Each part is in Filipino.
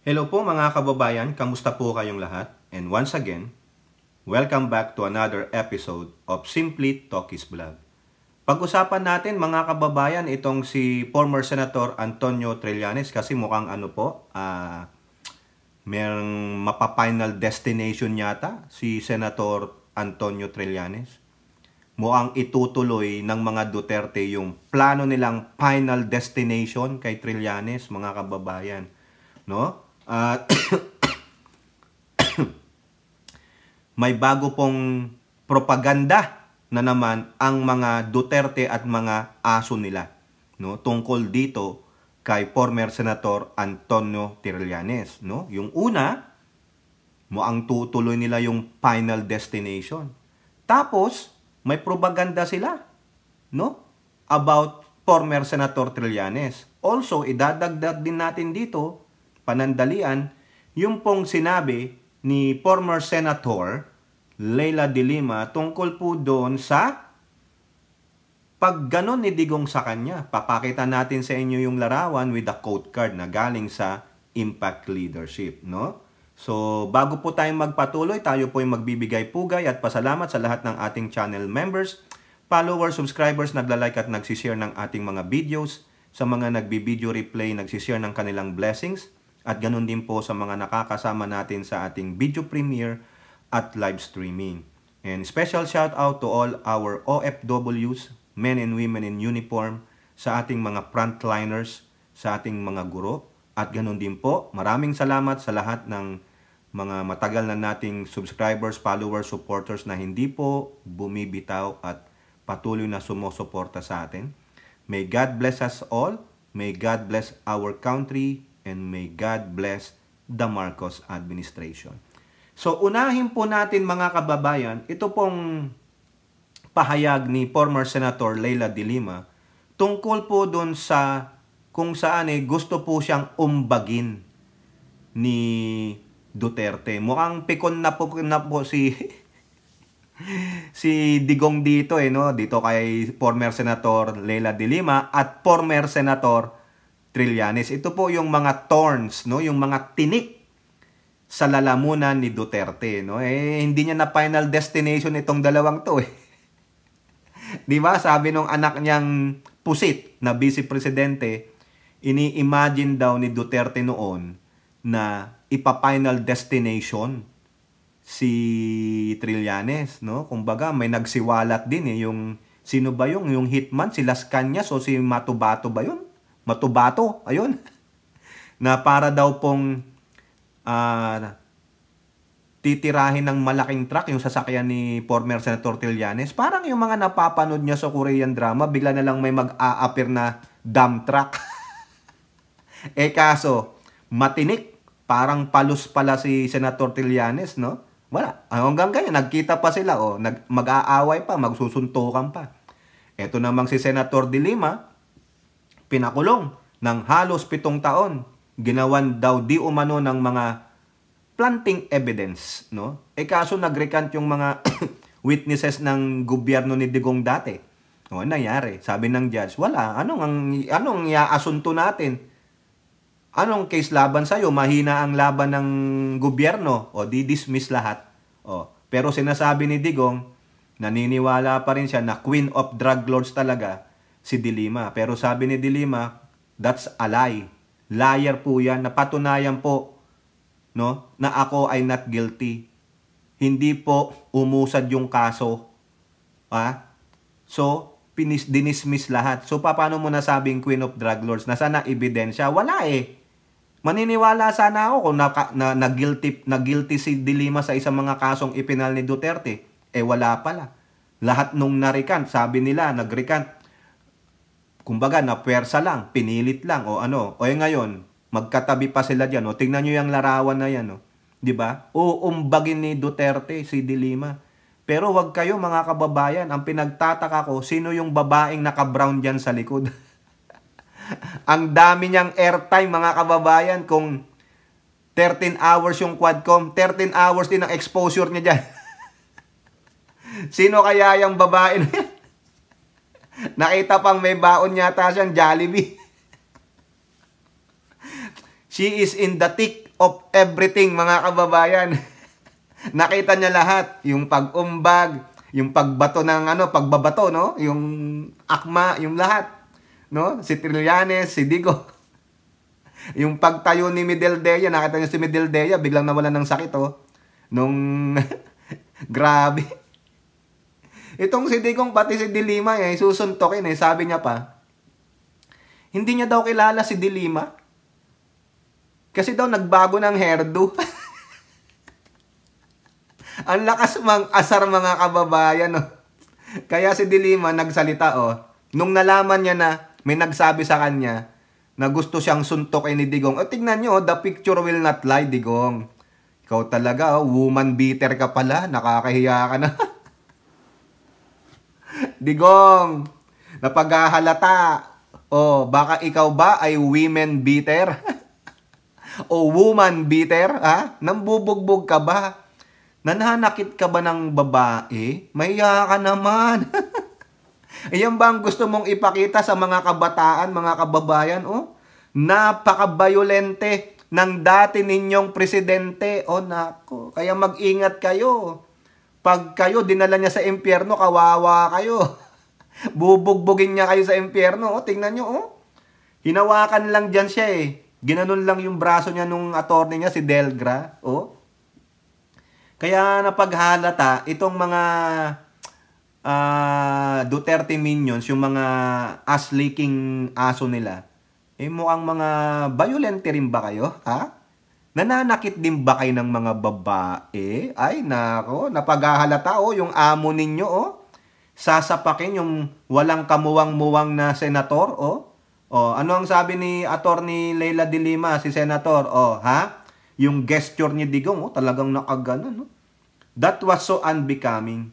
Hello po mga kababayan, kamusta po kayong lahat? And once again, welcome back to another episode of Simply Talkies Vlog. Pag-usapan natin mga kababayan itong si former Senator Antonio Trillanes kasi mukhang merong mapa-final destination yata si Senator Antonio Trillanes. Mukhang itutuloy ng mga Duterte yung plano nilang final destination kay Trillanes mga kababayan, no? At may bago pong propaganda na naman ang mga Duterte at mga aso nila, no, tungkol dito kay former Senator Antonio Trillanes, no? Yung una, mukhang tutuloy nila yung final destination. Tapos may propaganda sila, no, about former Senator Trillanes. Also, idadagdag din natin dito panandalian, yung pong sinabi ni former Senator Leila de Lima tungkol po doon sa pagganon ni Digong sa kanya. Papakita natin sa inyo yung larawan with a quote card na galing sa Impact Leadership, no? So, bago po tayong magpatuloy, tayo po yung magbibigay pugay at pasalamat sa lahat ng ating channel members, followers, subscribers, nagla-like at nagsishare ng ating mga videos, sa mga nagbi-video replay, nagsishare ng kanilang blessings, at ganun din po sa mga nakakasama natin sa ating video premiere at live streaming. And special shout out to all our OFWs, men and women in uniform, sa ating mga frontliners, sa ating mga guro. At ganun din po, maraming salamat sa lahat ng mga matagal na nating subscribers, followers, supporters na hindi po bumibitaw at patuloy na sumusuporta sa atin. May God bless us all. May God bless our country. And may God bless the Marcos administration. So, unahin po natin mga kababayan, ito pong pahayag ni former Senator Leila de Lima tungkol po doon sa kung saan gusto po siyang umbagin ni Duterte. Mukhang pikon na po si si Digong dito no? Dito kay former Senator Leila de Lima at former Senator Trillanes. Ito po yung mga thorns, no, yung mga tinik sa lalamunan ni Duterte, no. Hindi niya na final destination itong dalawang to eh. 'Di ba? Sabi nung anak niyang pusit na vice presidente, ini-imagine daw ni Duterte noon na ipa-final destination si Trillanes, no. Kumbaga may nagsiwalat din yung sino ba yung hitman, si Las Cañas o si Matubato ba yun? Matubato, ayun, na para daw pong titirahin ng malaking truck yung sasakyan ni former Senator Trillanes. Parang yung mga napapanood niya sa Korean drama, bigla na lang may mag-a-appear na dump truck. Kaso, matinik, parang palus pala si Senator Trillanes, no? Wala, hanggang ganyan, nagkita pa sila, mag-aaway pa, magsusuntukan pa. Ito namang si Senator de Lima, pinakulong ng halos 7 taon. Ginawan daw di umano ng mga planting evidence, no? Kaso nag-recant yung mga witnesses ng gobyerno ni Digong dati. Nangyari, sabi ng judge, wala, anong iaasunto natin? Anong case laban sa'yo? Mahina ang laban ng gobyerno, di-dismiss lahat. Pero sinasabi ni Digong, naniniwala pa rin siya na queen of drug lords talaga si de Lima. Pero sabi ni de Lima, that's a lie. Liar po yan. Napatunayan po, no, na ako ay not guilty. Hindi po umusad yung kaso. So, dinismiss lahat. So, paano mo nasabing queen of drug lords? Nasaan na ebidensya? Wala Maniniwala sana ako kung na guilty si de Lima sa isang mga kasong ipinal ni Duterte. Wala pala. Lahat nung na-recant, sabi nila, nag-recant, kumbaga, na-pwersa lang, pinilit lang, ngayon, magkatabi pa sila dyan, tingnan nyo yung larawan na yan, diba? Uumbagin ni Duterte si de Lima. Pero wag kayo mga kababayan, ang pinagtataka ko, sino yung babaeng naka-brown dyan sa likod? Ang dami niyang airtime mga kababayan, kung 13 hours yung Quadcom, 13 hours din ang exposure niya dyan. Sino kaya yung babae na yan? Nakita pang may baon yata siyang Jollibee. She is in the thick of everything, mga kababayan. Nakita niya lahat, yung pag-umbag, yung pagbato ng pagbabato, no? Yung akma, yung lahat, no? Si Trillanes, si Digo. Yung pagtayo ni Mideldea, nakita niyo si Mideldea, biglang nawalan ng sakit, oh. Nung grabe. Itong si Digong pati si Dilima susuntokin sabi niya pa. Hindi niya daw kilala si Dilima. Kasi daw nagbago ng hairdo. Ang lakas asar mga kababayan, no? Kaya si Dilima nagsalita, oh. Nung nalaman niya na may nagsabi sa kanya na gusto siyang suntokin ni Digong. Tingnan niyo, the picture will not lie, Digong. Ikaw talaga, woman beater ka pala. Nakakahiya ka na. Digong, napaghahalata. Baka ikaw ba ay women beater? O woman beater, ha? Nambubugbog ka ba? Nananakit ka ba ng babae? Mahiya ka naman. Iyan ba ang gusto mong ipakita sa mga kabataan, mga kababayan? Napaka-violente ng dati ninyong presidente. Nako. Kaya mag-ingat kayo. Pag kayo dinala niya sa impyerno, kawawa kayo. Bubugbugin niya kayo sa impyerno. Tingnan nyo, hinawakan lang dyan siya Ginanon lang yung braso niya nung attorney niya, si Delgra. Kaya napaghalata, itong mga Duterte minions, yung mga ass-licking aso nila, mukhang mga violente rin ba kayo? Ha? Nananakit din ba kayo ng mga babae? Ay, nako, napaghahalata, yung amo ninyo, sasapakin yung walang kamuwang-muwang na senator, ano ang sabi ni Attorney Leila de Lima, si senator? Ha? Yung gesture ni Digong, talagang nakaganon, That was so unbecoming.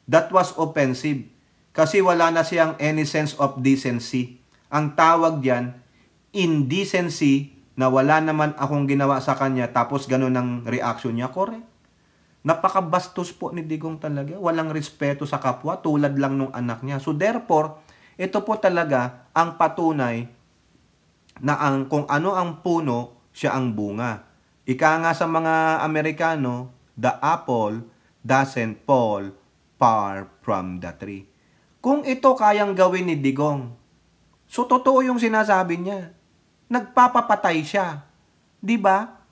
That was offensive. Kasi wala na siyang any sense of decency. Ang tawag diyan, indecency, na wala naman akong ginawa sa kanya, tapos ganun ang reaction niya. Correct. Napakabastos po ni Digong talaga. Walang respeto sa kapwa, tulad lang nung anak niya. So therefore, ito po talaga ang patunay na kung ano ang puno, siya ang bunga. Ika nga sa mga Amerikano, the apple doesn't fall far from the tree. Kung ito kayang gawin ni Digong, so totoo yung sinasabi niya. Nagpapapatay siya. 'Di ba?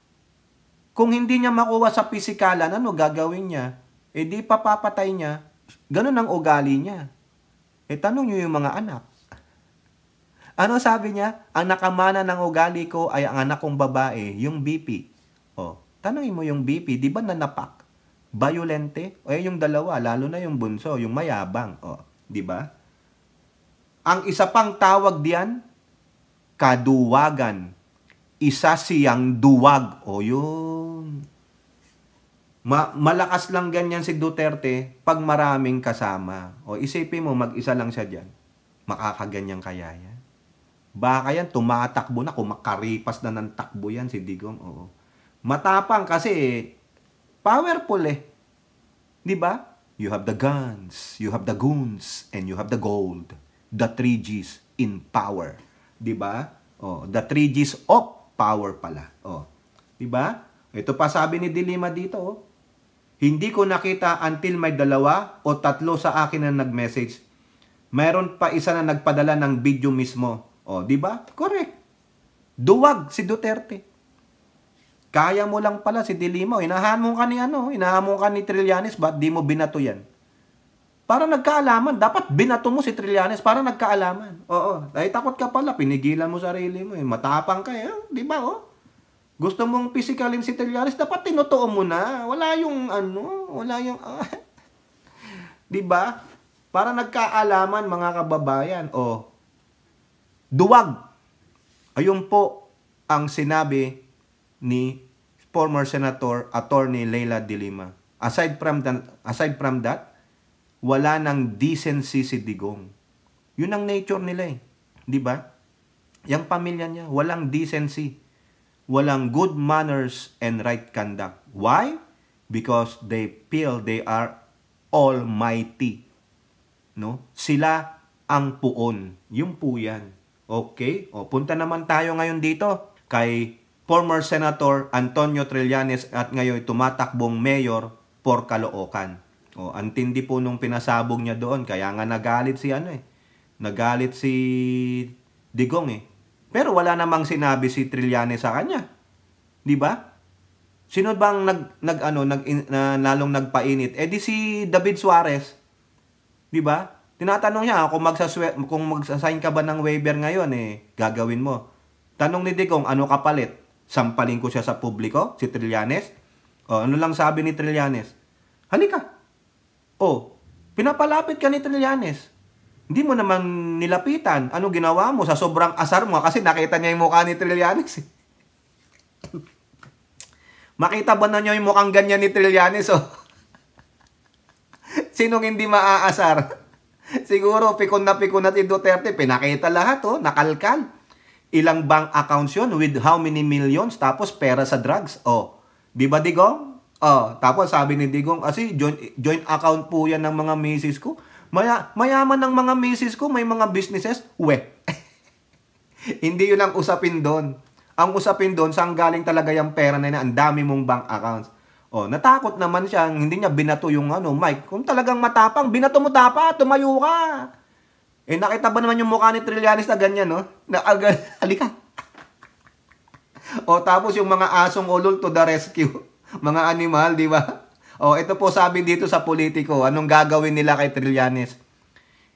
Kung hindi niya makuha sa pisikalan, ano gagawin niya? Di papapatay niya. Ganun ang ugali niya. Tanong niyo yung mga anak. Ano sabi niya? Ang nakamana ng ugali ko ay ang anak kong babae, yung BP. Tanongin mo yung BP, di ba nanapak? Violente? Yung dalawa, lalo na yung bunso, yung mayabang. Di ba? Ang isa pang tawag diyan, kaduwagan. Isa siyang duwag. Yun. Malakas lang ganyan si Duterte pag maraming kasama. Isipin mo, mag-isa lang siya dyan. Makakaganyan kaya yan? Baka yan, tumatakbo na, kumakaripas na ng takbo yan si Digong. Matapang kasi powerful Di ba? You have the guns, you have the goons, and you have the gold. The 3 Gs in power. Di ba? The 3 Gs of power pala. Di ba? Ito pa sabi ni Dilima dito, hindi ko nakita until may 2 o 3 sa akin na nag-message. Mayroon pa isa na nagpadala ng video mismo. Di ba? Correct. Duwag si Duterte. Kaya mo lang pala si Dilima. Hinahamon ka ni Trillanes, ba't di mo binato yan? Para nagkaalaman. Dapat binato mo si Trillanes para nagkaalaman. Dahil takot ka pala, pinigilan mo sarili mo. Matapang ka di ba Gusto mong physikalin si Trillanes, dapat tinutuo mo na. Wala yung di ba? Para nagkaalaman mga kababayan. Duwag. Ayun po ang sinabi ni former Senator Attorney Leila de Lima. Aside from that, wala nang decency si Digong. Yun ang nature nila di ba? Yang pamilya niya, walang decency. Walang good manners and right conduct. Why? Because they feel they are almighty. Sila ang puon. Yung po yan. Okay? Punta naman tayo ngayon dito kay former Senator Antonio Trillanes at ngayon tumatakbong mayor for Caloocan. O, antindi po nung pinasabog niya doon. Kaya nga nagalit si Nagalit si Digong Pero wala namang sinabi si Trillanes sa kanya. 'Di ba? Sino bang lalong nagpainit? Di si David Suarez. 'Di ba? Tinatanong niya kung magsasign ka ba ng waiver ngayon gagawin mo. Tanong ni Digong, ano kapalit? Sampalin ko siya sa publiko, si Trillanes. Ano lang sabi ni Trillanes? Halika. Pinapalapit ka ni Trillanes. Hindi mo naman nilapitan. Ano ginawa mo? Sa sobrang asar mo kasi nakita niya yung mukha ni Trillanes. Makita ba na niyo yung mukhang ganyan ni Trillanes? Sinong hindi maaasar? Siguro pikon na si Duterte. Pinakita lahat nakalkal. Ilang bank accounts yun with how many millions tapos pera sa drugs. Di ba Digong? Tapos sabi ni Digong, kasi joint account po yan ng mga misis ko. Mayaman ng mga misis ko, may mga businesses. Hindi yun ang usapin doon. Ang usapin doon, saan galing talaga yung pera na yun, ang dami mong bank accounts. Natakot naman siya, hindi niya binato yung mic. Kung talagang matapang, binato mo dapat, tumayo ka. Nakita ba naman yung mukha ni Trillanes na ganyan, halika. Tapos yung mga asong ulol to the rescue. Mga animal, di ba? Ito po sabi dito sa Politico, anong gagawin nila kay Trillanes?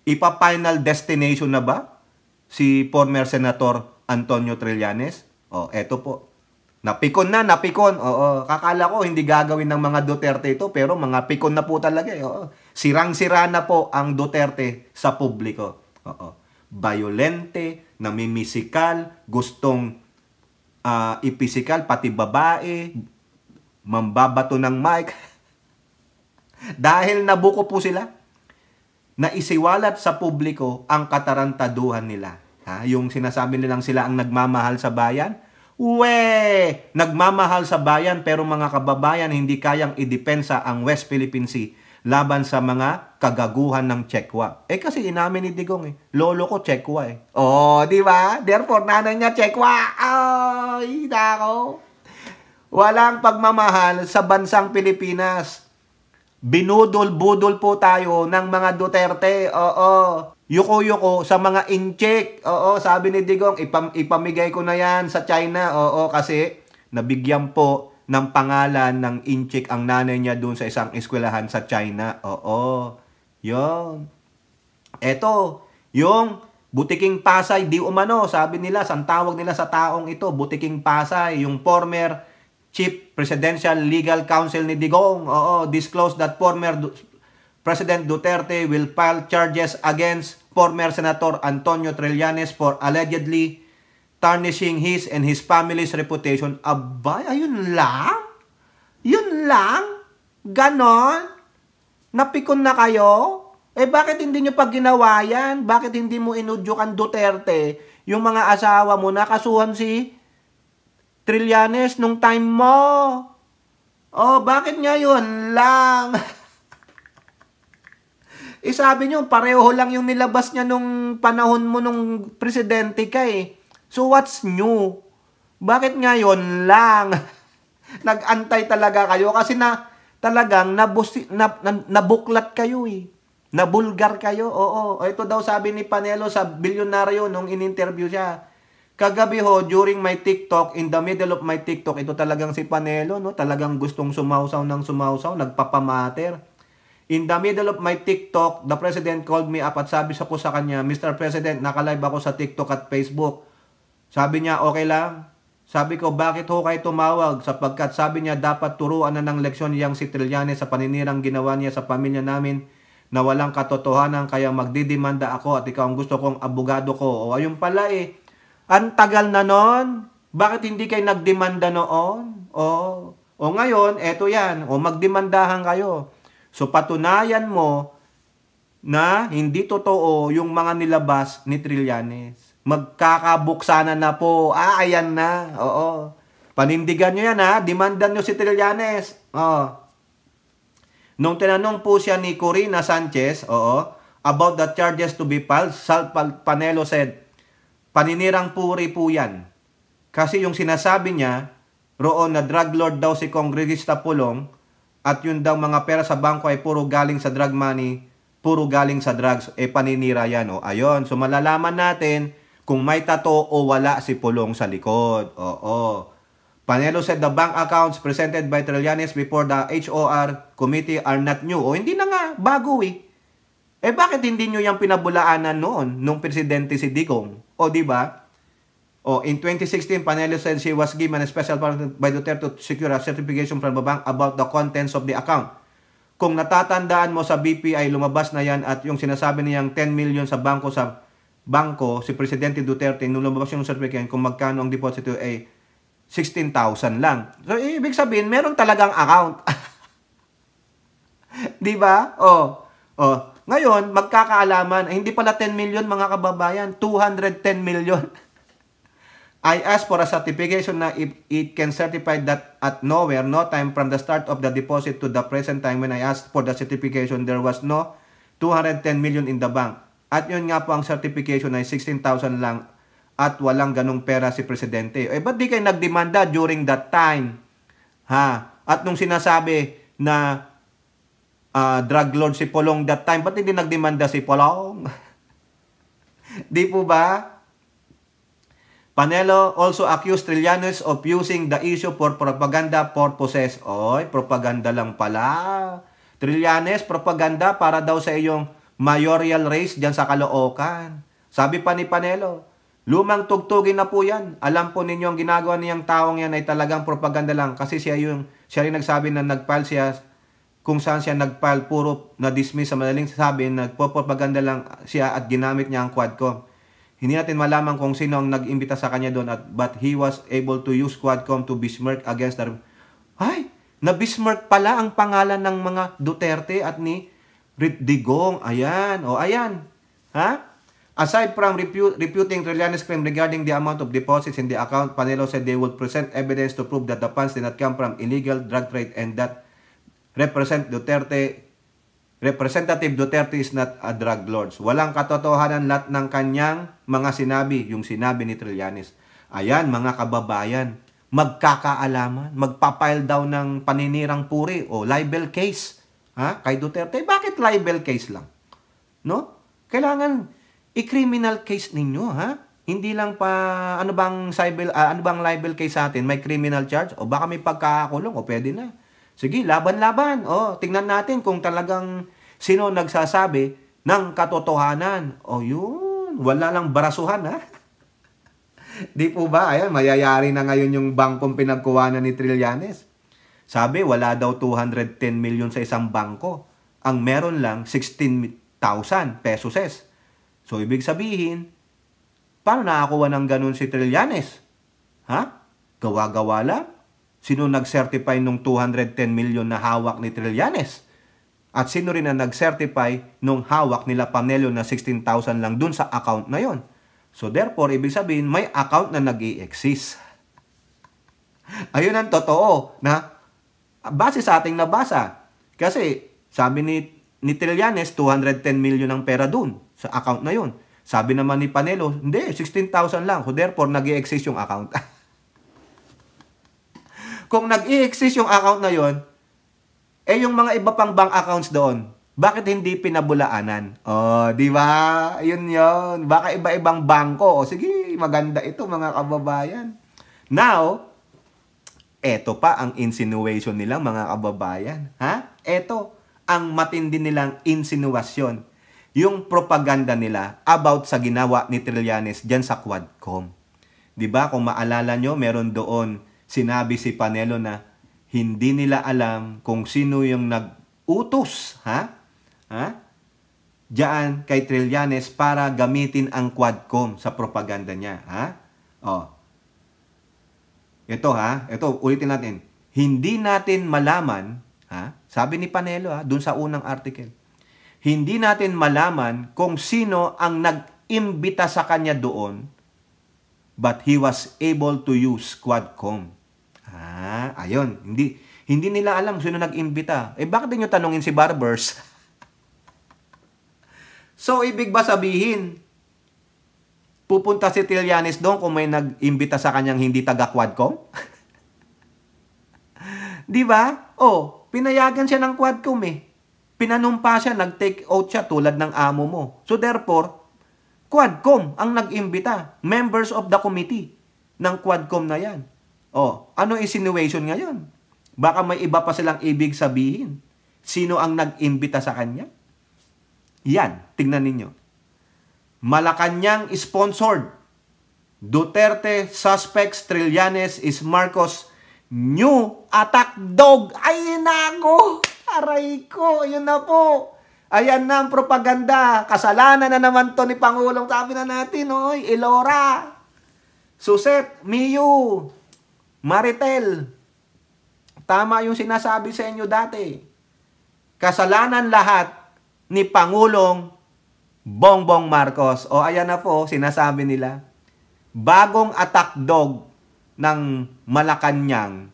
Ipa-final destination na ba si former Senator Antonio Trillanes? Ito po. Napikon. Kakala ko hindi gagawin ng mga Duterte ito, pero mga pikon na po talaga. Sirang-sira na po ang Duterte sa publiko. Violente, namimisikal, gustong ipisikal, pati babae, mambabato ng mic. Dahil nabuko po sila, na isiwalat sa publiko ang katarantaduhan nila. Yung sinasabi nilang sila ang nagmamahal sa bayan. Nagmamahal sa bayan pero mga kababayan hindi kayang idepensa ang West Philippine Sea laban sa mga kagaguhan ng Chekwa. Kasi inamin ni Digong lolo ko Chekwa di ba? Therefore, nanay niya Chekwa. Ay, nako. Walang pagmamahal sa bansang Pilipinas. Binudol-budol po tayo ng mga Duterte. Yuko-yuko sa mga incheck. Sabi ni Digong, ipamigay ko na yan sa China. Kasi nabigyan po ng pangalan ng incheck ang nanay niya doon sa isang eskwelahan sa China. Yun. Eto, yung Butiking Pasay, di umano, sabi nila, ang tawag nila sa taong ito, Butiking Pasay, yung former Chief Presidential Legal Counsel ni Digong, disclosed that former President Duterte will file charges against former Senator Antonio Trillanes for allegedly tarnishing his and his family's reputation. Abay, ayun lang? Yun lang? Ganon? Napikon na kayo? Bakit hindi nyo pag ginawa yan? Bakit hindi mo inudyukan Duterte? Yung mga asawa mo, nakasuhan si Trillanes nung time mo. Bakit ngayon lang? Sabi nyo, pareho lang yung nilabas niya nung panahon mo nung presidente ka So what's new? Bakit ngayon lang? Nag-antay talaga kayo kasi talagang nabuklat kayo Nabulgar kayo. Ito daw sabi ni Panelo sa bilyonaryo nung in-interview siya. Kagabi during my TikTok, in the middle of my TikTok, ito talagang si Panelo, talagang gustong sumausaw, nagpapamater. In the middle of my TikTok, the President called me up at sabi ko sa kanya, Mr. President, nakalive ako sa TikTok at Facebook. Sabi niya, okay lang. Sabi ko, bakit kayo tumawag? Sapagkat sabi niya, dapat turuan na ng leksyon niyang si Trillanes sa paninirang ginawa niya sa pamilya namin na walang katotohanan, kaya magdidemanda ako at ikaw ang gusto kong abogado ko. Ayun pala ang tagal na nun. Bakit hindi kayo nagdemanda noon? Ngayon, eto yan. Magdemandahan kayo. So, patunayan mo na hindi totoo yung mga nilabas ni Trillanes. Magkakabuksana na po. Ayan na. Panindigan nyo yan Demandan nyo si Trillanes. Nung tinanong po siya ni Corina Sanchez, about the charges to be filed, Sal Panelo said, paninirang puri po yan. Kasi yung sinasabi niya, roon na drug lord daw si Kongresista Pulong at yun daw mga pera sa bangko ay puro galing sa drug money, puro galing sa drugs, paninira yan. O, ayun, so malalaman natin kung may tato o wala si Pulong sa likod. Oo. Panelo said the bank accounts presented by Trillanes before the HOR committee are not new. O, hindi na nga, bago eh. Bakit hindi nyo yung pinabulaanan noon, nung presidente si Digong? O, di ba? O, in 2016, Panelo said she was given a special permit by Duterte to secure a certification from the bank about the contents of the account. Kung natatandaan mo sa BPI, lumabas na yan at yung sinasabi niyang 10 million sa bangko, si Presidente Duterte, nung lumabas yung certification, kung magkano ang deposito ay 16,000 lang. So, ibig sabihin, meron talagang account. Di ba? Ngayon, magkakaalaman, hindi pala 10 million mga kababayan, 210 million. I asked for a certification na if it can certify that at nowhere, no time from the start of the deposit to the present time when I asked for the certification, there was no 210 million in the bank. At yun nga po ang certification ay 16,000 lang at walang ganong pera si Presidente. Ba't di kayo nagdemanda during that time? At nung sinasabi na drug lord si Pulong that time, ba't hindi nagdemanda si Pulong? Di po ba? Panelo also accused Trillanes of using the issue for propaganda purposes. Propaganda lang pala. Trillanes, propaganda para daw sa iyong mayoral race dyan sa Caloocan. Sabi pa ni Panelo, lumang tugtugin na po yan. Alam po ninyo ang ginagawa niyang taong yan ay talagang propaganda lang. Kasi siya rin nagsabi na nagfile siya, kung saan siya nagfile, puro na-dismiss sa madaling sabi, nagpo-propaganda lang siya at ginamit niya ang Quadcom. Hindi natin malaman kung sino ang nag-imbita sa kanya doon, but he was able to use Quadcom to besmirk against the... Na-besmirk pala ang pangalan ng mga Duterte at ni Digong. Ayan. Ayan. Aside from refuting Trillanes' claim regarding the amount of deposits in the account, Panelo said they would present evidence to prove that the funds did not come from illegal drug trade and that Representative Duterte is not a drug lord. Walang katotohanan lahat ng kanyang mga sinabi, yung sinabi ni Trillanes. Ayan, mga kababayan, magkakaalaman, magpapile daw ng paninirang puri o libel case kay Duterte. Bakit libel case lang? No? Kailangan i-criminal case ninyo, Hindi lang pa ano bang libel case sa atin, may criminal charge o baka may pagkakakulong o pwede na. Sige, laban-laban. Tingnan natin kung talagang sino nagsasabi ng katotohanan. Yun, wala lang barasuhan, Di po ba? Ayan, mayayari na ngayon yung bangkong pinagkuhanan ni Trillanes. Sabi, wala daw 210 million sa isang bangko. Ang meron lang 16,000 pesos. So, ibig sabihin, paano nakakuha ng ganun si Trillanes? Gawa-gawa lang? Sino nag-certify nung 210 million na hawak ni Trillanes? At sino rin ang nag-certify nung hawak nila Panelo na 16,000 lang dun sa account na yon? So therefore, ibig sabihin, may account na nag-i-exist. Ayun ang totoo na base sa ating nabasa. Kasi sabi ni Trillanes, 210 million ang pera dun sa account na yon. Sabi naman ni Panelo, hindi, 16,000 lang. So therefore, nag-i-exist yung account. Kung nag-i-exist yung account na yon, yung mga iba pang bank accounts doon, bakit hindi pinabulaanan? Di ba? Yun. Baka iba-ibang bangko. Sige, maganda ito mga kababayan. Now, eto pa ang insinuation nilang mga kababayan. Eto ang matindi nilang insinuasyon. Yung propaganda nila about sa ginawa ni Trillanes dyan sa Quadcom. Di ba? Kung maalala nyo, meron doon sinabi si Panelo na hindi nila alam kung sino yung nag-utos, diyan kay Trillanes para gamitin ang Quadcom sa propaganda niya, Ito, ulitin natin. Hindi natin malaman, sabi ni Panelo, dun sa unang article, hindi natin malaman kung sino ang nag-imbita sa kanya doon, but he was able to use Quadcom. Ayun. Hindi nila alam sino nag-imbita. Bakit din nyo tanungin si Barbers? So, ibig ba sabihin, Pupunta si Trillanes doon kung may nag-imbita sa kanyang hindi taga-Quadcom? Di ba? Oh, pinayagan siya ng Quadcom eh. Pinanumpa siya, nag-take out siya tulad ng amo mo. So therefore, Quadcom ang nag-imbita. Members of the committee ng Quadcom na yan. Oh, ano insinuation ngayon? Baka may iba pa silang ibig sabihin. Sino ang nag-imbita sa kanya? Yan, tingnan ninyo. Malacanang sponsored. Duterte suspects Trillanes is Marcos' new attack dog. Ay, nako! Aray ko, ayun na po. Ayan na ang propaganda. Kasalanan na naman to ni Pangulong. Sabi na natin, oy, Elora, Suset, Miyu, Maritel. Tama yung sinasabi sa inyo dati. Kasalanan lahat ni Pangulong Bongbong Marcos. O ayan na po, sinasabi nila. Bagong attack dog ng Malacanang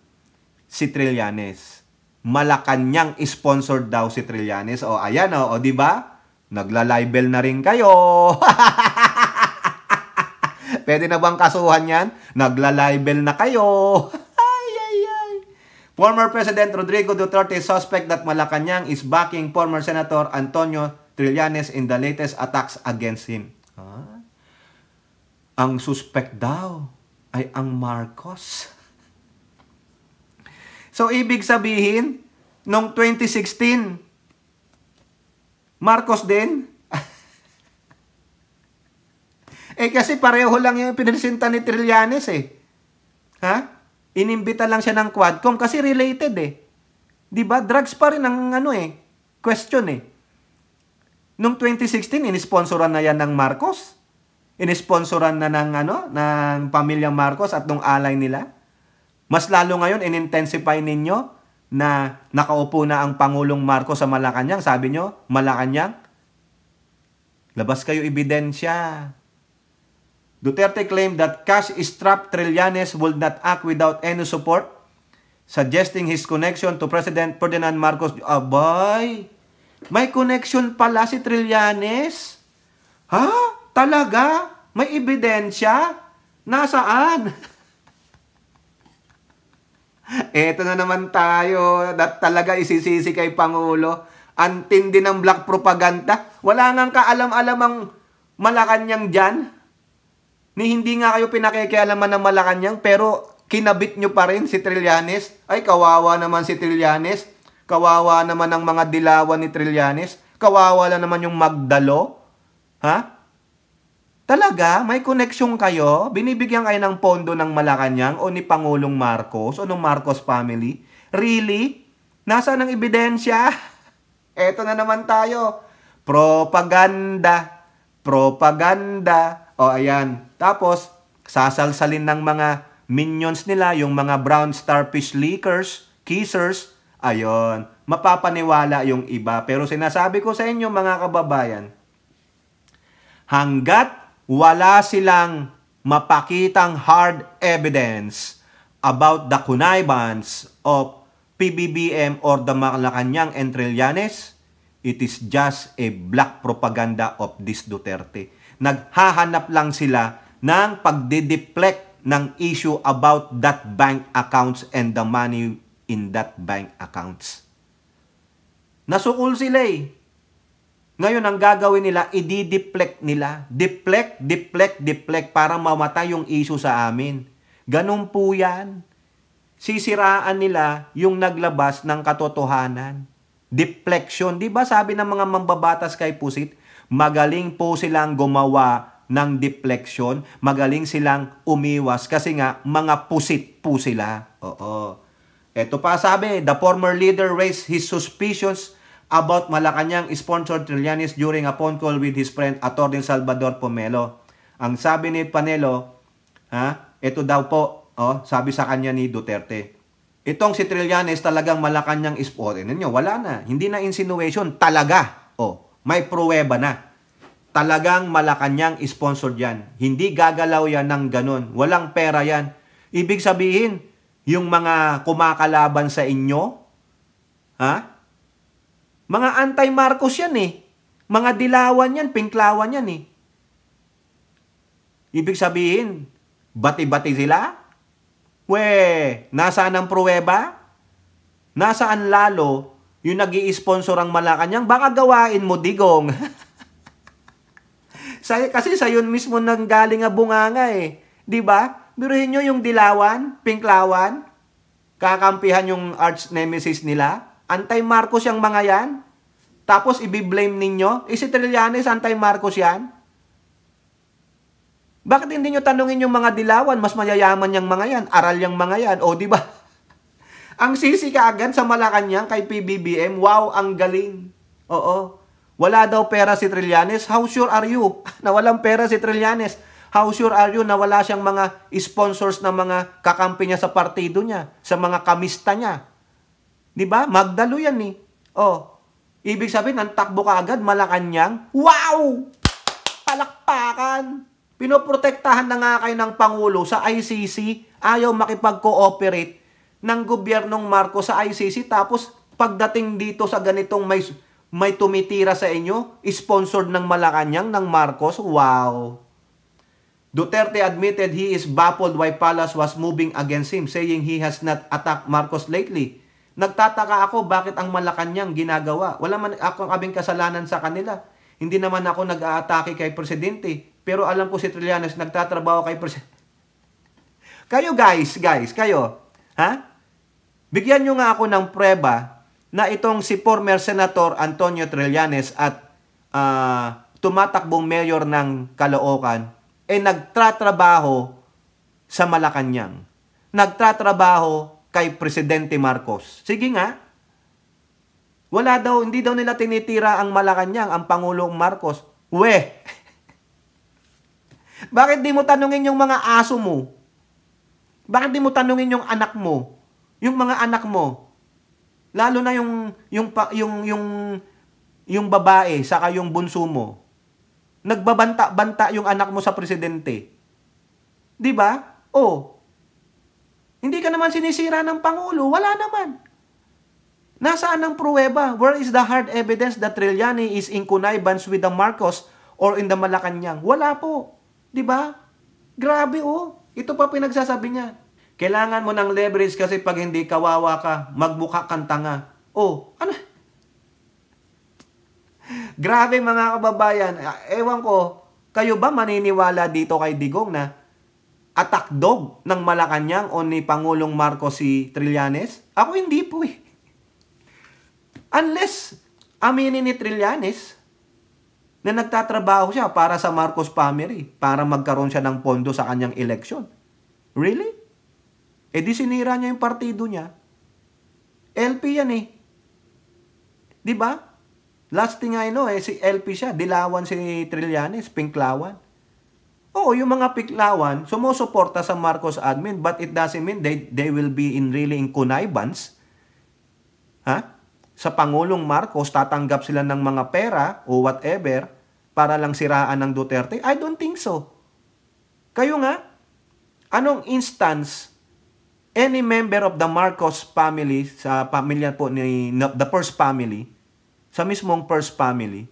si Trillanes. Malacanang sponsored daw si Trillanes. O ayan o, di ba? Nagla-libel na rin kayo. Pwede na bang kasuhan yan? Nagla-libel na kayo. Ay, ay, ay. Former President Rodrigo Duterte suspect that Malacanang is backing former Senator Antonio Trillanes in the latest attacks against him. Ang suspect daw ay ang Marcos. So, ibig sabihin, noong 2016, Marcos din? Kasi pareho lang yung pinresenta ni Trillanes eh. Ha? Inimbita lang siya ng Quadcom kasi related eh. 'Di ba? Drugs pa rin ang question eh. Noong 2016, inisponsoran na yan ng Marcos. Inisponsoran na ng pamilyang Marcos at ng alay nila. Mas lalo ngayon, in-intensify ninyo na nakaupo na ang Pangulong Marcos sa Malacanang. Sabi nyo, Malacanang, labas kayo ebidensya. Duterte claimed that cash-strapped Trillanes would not act without any support, suggesting his connection to President Ferdinand Marcos. Abay, may connection pala si Trillanes? Ha? Talaga? May ebidensya? Nasaan? Eto na naman tayo. Talaga isisisi kay Pangulo. Ang tindi ng black propaganda. Wala nang kaalam-alam ang Malacanang dyan. Ni hindi nga kayo pinakikialaman ng Malacanang, pero kinabit nyo pa rin si Trillanes. Ay, kawawa naman si Trillanes. Kawawa naman ang mga dilawan ni Trillanes. Kawawa lang naman yung Magdalo. Ha? Talaga? May koneksyon kayo? Binibigyan kayo ng pondo ng Malacanang o ni Pangulong Marcos o ng Marcos family? Really? Nasaan ang ebidensya? Eto na naman tayo. Propaganda. Propaganda. O ayan. Tapos, sasalsalin ng mga minions nila, yung mga brown starfish leakers, kissers. Ayon. Mapapaniwala yung iba. Pero sinasabi ko sa inyo mga kababayan, hanggat wala silang mapakitang hard evidence about the connivance of PBBM or the Malacanang and Trillanes, it is just a black propaganda of this Duterte. Naghahanap lang sila ng pagdideflect ng issue about that bank accounts and the money in that bank accounts. Nasukol sila eh. Ngayon, ang gagawin nila, i-deflect nila. Deflect, deflect, deflect para mamatay yung issue sa amin. Ganun po yan. Sisiraan nila yung naglabas ng katotohanan. Deflection. Di ba sabi ng mga mambabatas kay Pusit, magaling po silang gumawa ng deflection, magaling silang umiwas kasi nga mga pusit po sila. Oo. Ito pa sabi, the former leader raised his suspicions about Malacanang sponsored Trillanes during a phone call with his friend Atty. Salvador Pomelo. Ang sabi ni Panelo, ito daw po, sabi sa kanya ni Duterte, itong si Trillanes talagang Malacanang sponsored. Ninyo, wala na. Hindi na insinuation. Talaga. May pruweba na. Talagang Malacanang sponsored yan. Hindi gagalaw yan ng ganun. Walang pera yan. Ibig sabihin, yung mga kumakalaban sa inyo, mga anti-Marcos yan eh. Mga dilawan yan, pinklawan yan eh. Ibig sabihin, bati-bati sila? Nasaan ang pruweba? Nasaan lalo yung nag-i-sponsor ang Malacanang? Baka gawain mo, Digong. Kasi sa yun mismo nanggaling nga bunganga eh. Diba? Biruhin nyo yung Dilawan, Pinklawan, kakampihan yung arch nemesis nila. Anti-Marcos yung mga yan. Tapos i-blame ninyo. Si Trillanes, anti-Marcos yan. Bakit hindi nyo tanungin yung mga Dilawan? Mas mayayaman yung mga yan. Aral yung mga yan. O, di ba? Ang sisi kaagad sa Malacanang kay PBBM, wow, ang galing. Oo. Wala daw pera si Trillanes. How sure are you na walang pera si Trillanes? How sure are you na wala siyang mga sponsors na mga kakampi niya sa partido niya, sa mga kamista niya? Di ba? Magdalo yan eh. Oh. Ibig sabihin, ang takbo kaagad, Malacanang. Wow! Palakpakan! Pinoprotektahan na nga kayo ng Pangulo sa ICC, ayaw makipag-cooperate ng gobyernong Marcos sa ICC, tapos pagdating dito sa ganitong may tumitira sa inyo, sponsored ng Malacanang, ng Marcos, wow! Duterte admitted he is baffled why Palace was moving against him, saying he has not attacked Marcos lately. Nagtataka ako bakit ang Malacanang ginagawa. Wala man akong abing kasalanan sa kanila. Hindi naman ako nag-aatake kay Presidente. Pero alam ko si Trillanes nagtatrabaho kay Presidente. Kayo guys, kayo. Ha? Bigyan nyo nga ako ng prueba na itong si former Senator Antonio Trillanes at tumatakbong mayor ng Caloocan nagtatrabaho sa Malacanang. Nagtatrabaho kay Presidente Marcos. Sige nga. Hindi daw nila tinitira ang Malacanang, ang Pangulong Marcos. Bakit di mo tanungin yung mga aso mo? Bakit di mo tanungin yung anak mo? Yung mga anak mo? Lalo na yung babae saka yung bunso mo. Nagbabanta-banta yung anak mo sa presidente. 'Di ba? Hindi ka naman sinisira ng Pangulo, wala naman. Nasaan ang pruweba? Where is the hard evidence that Trillanes is in connivance with the Marcos or in the Malacanang? Wala po. 'Di ba? Grabe Ito pa pinagsasabi niya. Kailangan mo ng leverage kasi pag hindi kawawa ka, magmukha kang tanga. Ano? Grabe mga kababayan. Ewan ko, kayo ba maniniwala dito kay Digong na attack dog ng Malacanang o ni Pangulong Marcos si Trillanes? Ako hindi po Unless aminin ni Trillanes na nagtatrabaho siya para sa Marcos family, para magkaroon siya ng pondo sa kanyang eleksyon. Really? Di sinira niya yung partido niya. LP yan Di ba? Last thing I know si LP siya. Dilawan si Trillanes, Pinklawan. Yung mga Pinklawan, sumusuporta sa Marcos admin, but it doesn't mean they will be really in connivance. Sa Pangulong Marcos, tatanggap sila ng mga pera o whatever para lang siraan ng Duterte? I don't think so. Kayo nga, anong instance any member of the Marcos family, sa pamilya po ni the first family, sa mismong first family,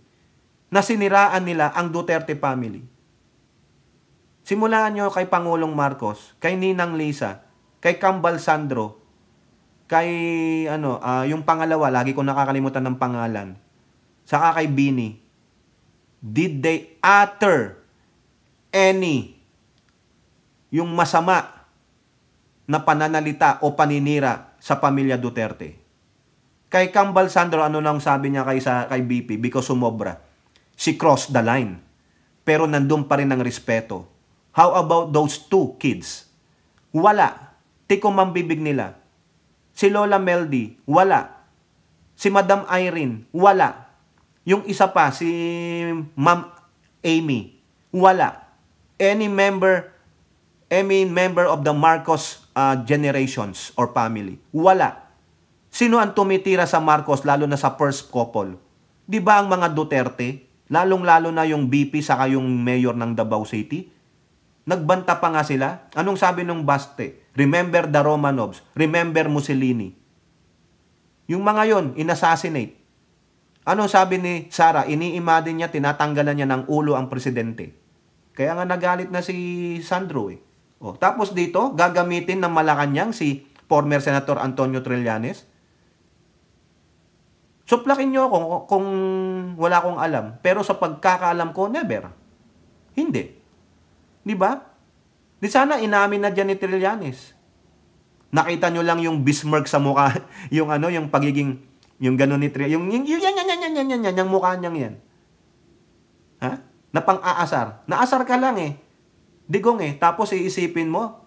na siniraan nila ang Duterte family? Simulaan nyo kay Pangulong Marcos, kay Ninang Lisa, kay Cambal Sandro, kay yung pangalawa, lagi ko nakakalimutan ng pangalan, saka kay Bini. Did they utter yung masama na pananalita o paninira sa pamilya Duterte? Kay Cambal Sandro, ano nang sabi niya kay BP? Because sumobra. She crossed the line. Pero nandun pa rin ang respeto. How about those two kids? Wala. Tikom ang bibig nila. Si Lola Meldy, wala. Si Madam Irene, wala. Yung isa pa, si Ma'am Amy, wala. Any member of the Marcos generations or family, wala. Sino ang tumitira sa Marcos, lalo na sa first couple? Di ba ang mga Duterte? Lalong-lalo na yung BP saka yung mayor ng Davao City? Nagbanta pa nga sila. Anong sabi nung Baste? Remember the Romanovs. Remember Mussolini. Yung mga yon, inassassinate. Anong sabi ni Sara? Ini-imagine niya, tinatanggalan niya ng ulo ang presidente. Kaya nga nagalit na si Sandro eh. O, tapos dito, gagamitin ng Malacanang si former Senator Antonio Trillanes. Suplakin nyo ako kung wala akong alam. Pero sa pagkakaalam ko, never. Hindi. Di ba? Di sana inamin na dyan ni Trillanes. Nakita nyo lang yung Bismarck sa mukha, yung ano, yung pagiging, yung gano'n ni Trillanes, yung mukha niyang yan. Ha? Na pang-aasar. Naasar ka lang eh. Digong eh. Tapos iisipin mo,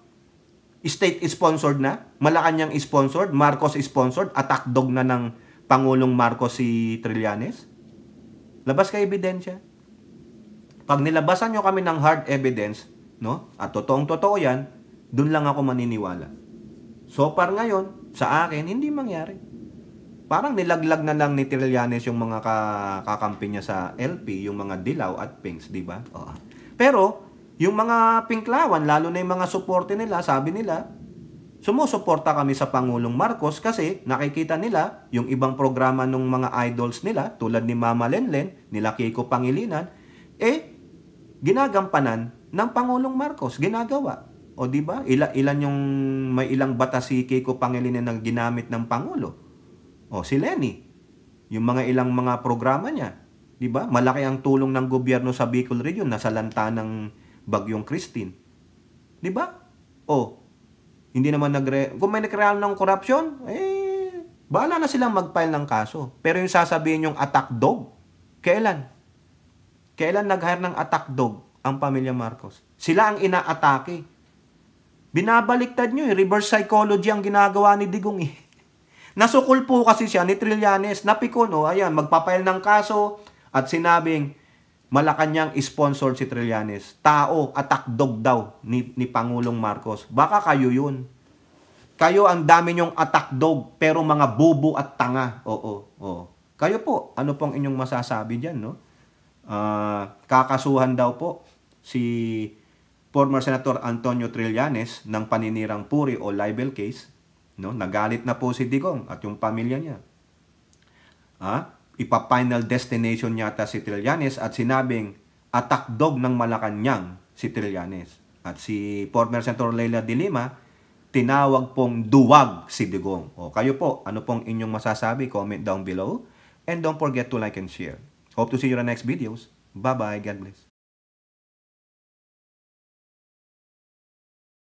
state-sponsored na, Malacanang sponsored, Marcos sponsored, attack dog na ng Pangulong Marcos si Trillanes. Labas ka ebidensya. Pag nilabasan nyo kami ng hard evidence, no? At totoong-totoo yan, dun lang ako maniniwala. So far ngayon, sa akin, hindi mangyari. Parang nilaglag na lang ni Trillanes yung mga kakampi niya sa LP, yung mga dilaw at pinks, di ba? Oh. Pero, yung mga pinklawan, lalo na yung mga suporte nila, sabi nila, sumusuporta kami sa Pangulong Marcos kasi nakikita nila yung ibang programa ng mga idols nila, tulad ni Mama Lenlen, nila Kiko Pangilinan, ginagampanan ng Pangulong Marcos, ginagawa. O di ba? Ilan yung may ilang batas si Kiko Pangilinan na ginamit ng Pangulo? O si Lenny, yung mga ilang mga programa niya, di ba? Malaki ang tulong ng gobyerno sa Bicol Region, nasa lanta ng Bagyong Christine. Di ba? O, hindi naman kung may nagreal ng korupsyon, bahala na silang mag-file ng kaso. Pero yung sasabihin yung attack dog, kailan? Kailan nag-hire ng attack dog ang pamilya Marcos? Sila ang inaatake. Binabaliktad nyo eh. Reverse psychology ang ginagawa ni Digong eh. Nasukol po kasi siya ni Trillanes. Napikon, ayan, magpapail ng kaso at sinabing Malacanang sponsored si Trillanes. Tao, attack dog daw ni Pangulong Marcos. Baka kayo yun. Kayo ang dami nyong attack dog pero mga bubo at tanga. Oo. Kayo po, ano pong inyong masasabi dyan, no? Kakasuhan daw po si former Senator Antonio Trillanes ng paninirang puri o libel case, no? Nagalit na po si Digong at yung pamilya niya. Ipa-final destination yata si Trillanes at sinabing attack dog ng Malacanang si Trillanes. At si former Senator Leila de Lima, tinawag pong duwag si Digong. O kayo po, ano pong inyong masasabi? Comment down below. And don't forget to like and share. Hope to see you in the next videos. Bye-bye. God bless.